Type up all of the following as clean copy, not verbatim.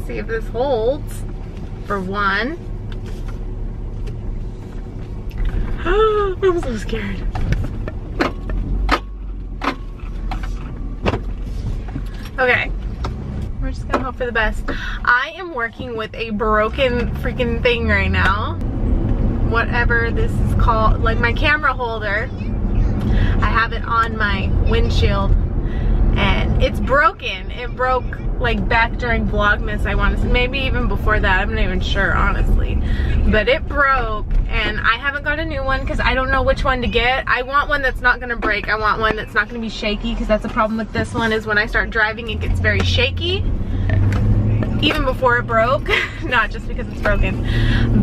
see if this holds, for one. I'm so scared. Okay, we're just gonna hope for the best. I am working with a broken freaking thing right now. Whatever this is called, like my camera holder. I have it on my windshield and it's broken. It broke like back during Vlogmas, I want to say. Maybe even before that, I'm not even sure honestly. But it broke and I haven't got a new one because I don't know which one to get. I want one that's not gonna break. I want one that's not gonna be shaky, because that's the problem with this one, is when I start driving it gets very shaky. Even before it broke, not just because it's broken.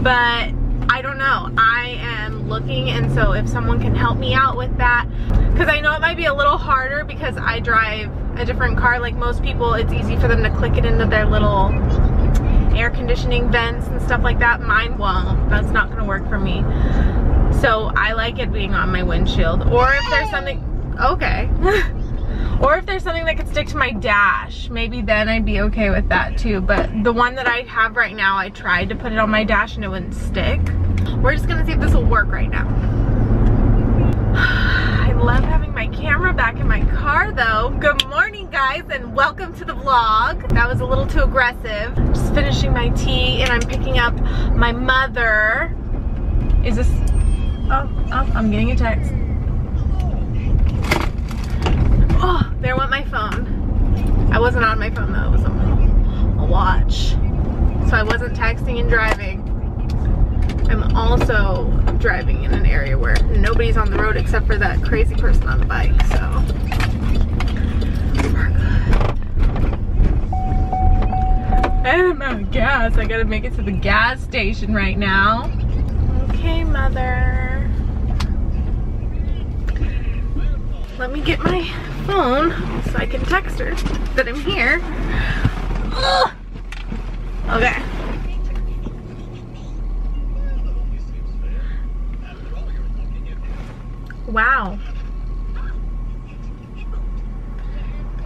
But I don't know. I am looking, and so if someone can help me out with that, because I know it might be a little harder because I drive a different car. Like most people, it's easy for them to click it into their little air conditioning vents and stuff like that. Mine won't. That's not gonna work for me. So I like it being on my windshield. Or if there's something, okay. Or if there's something that could stick to my dash, maybe then I'd be okay with that too. But the one that I have right now, I tried to put it on my dash and it wouldn't stick. We're just gonna see if this will work right now. I love having my camera back in my car though. Good morning guys, and welcome to the vlog. That was a little too aggressive. Just finishing my tea and I'm picking up my mother. Is this, oh, I'm getting a text. Oh, there went my phone. I wasn't on my phone though, it was on a watch. So I wasn't texting and driving. I'm also driving in an area where nobody's on the road except for that crazy person on the bike, so. We're good. And I'm out of gas. I gotta make it to the gas station right now. Okay, mother. Let me get my phone so I can text her that I'm here. Ugh. Okay. Wow.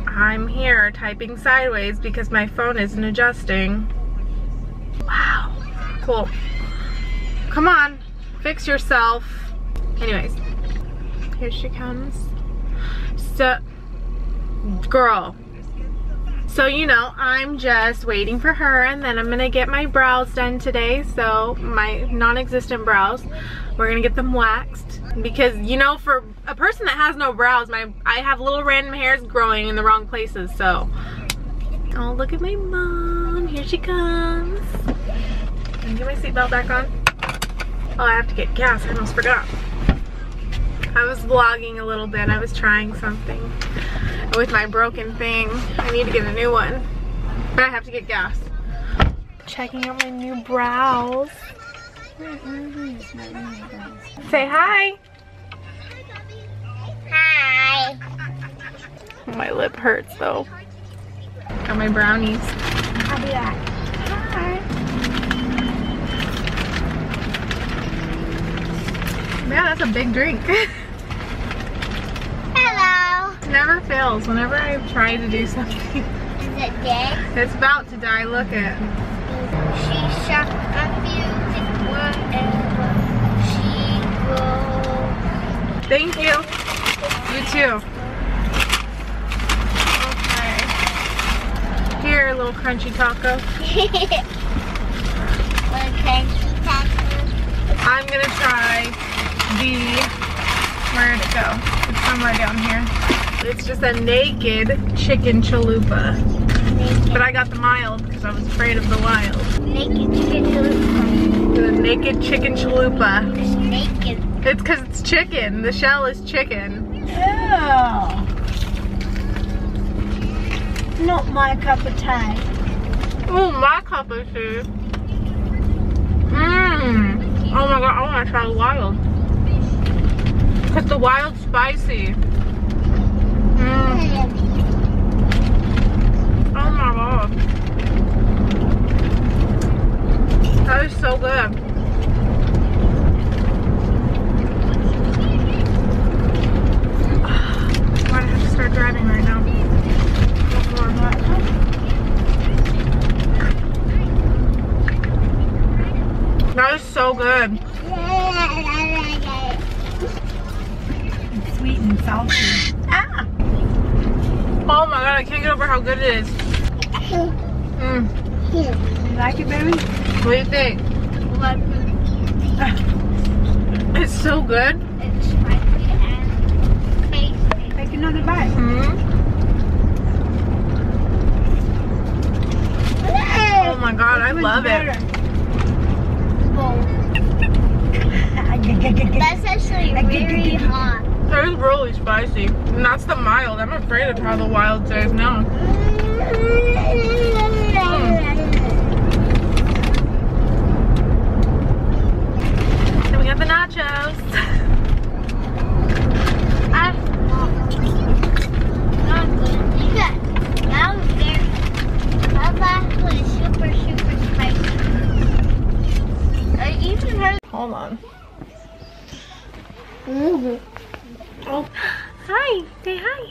I'm here typing sideways because my phone isn't adjusting. Wow. Cool. Come on. Fix yourself. Anyways. Here she comes. So, girl. So, you know, I'm just waiting for her, and then I'm gonna get my brows done today. So, my non-existent brows, we're gonna get them waxed. Because, you know, for a person that has no brows, I have little random hairs growing in the wrong places, so. Oh, look at my mom. Here she comes. Can I get my seatbelt back on? Oh, I have to get gas. I almost forgot. I was vlogging a little bit. I was trying something with my broken thing. I need to get a new one, but I have to get gas. Checking out my new brows. Say hi. Hi. My lip hurts though. Got my brownies. I'll be back. Hi. Man, that's a big drink. Hello. Never fails whenever I try to do something. Is it dead? It's about to die. Look at. She shot a music wherever she goes. Thank you. You too. Okay. Here, a little crunchy taco. I'm gonna try where'd it go? It's somewhere down here. It's just a naked chicken chalupa. But I got the mild because I was afraid of the wild. Naked chicken chalupa. The naked chicken chalupa. It's naked. It's because it's chicken. The shell is chicken. Ew. Not my cup of tea. Oh, my cup of tea. Mmm. Oh my god, I want to try the wild. Because the wild's spicy. Mmm. Oh my god. That is so good. I'm gonna have to start driving right now. so good. It's sweet and salty. Ah! Oh my god, I can't get over how good it is. You like it, baby? What do you think? It's so good. It's spicy and tasty. Take another bite. Oh my god, I love it. That's actually really hot. That is really spicy. And that's the mild. I'm afraid of how the wild tastes now. And we got the nachos. Not good. You got that was very. That last one is super spicy. I even heard. Hold on. Oh, hi. Say hi.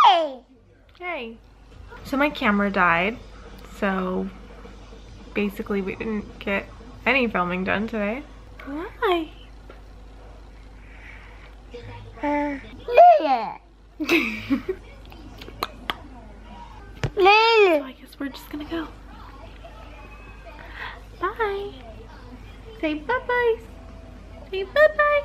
Hey! Hey. So my camera died. So basically we didn't get any filming done today. Why? Yeah. So I guess we're just gonna go. Bye. Say bye-bye. Say bye-bye.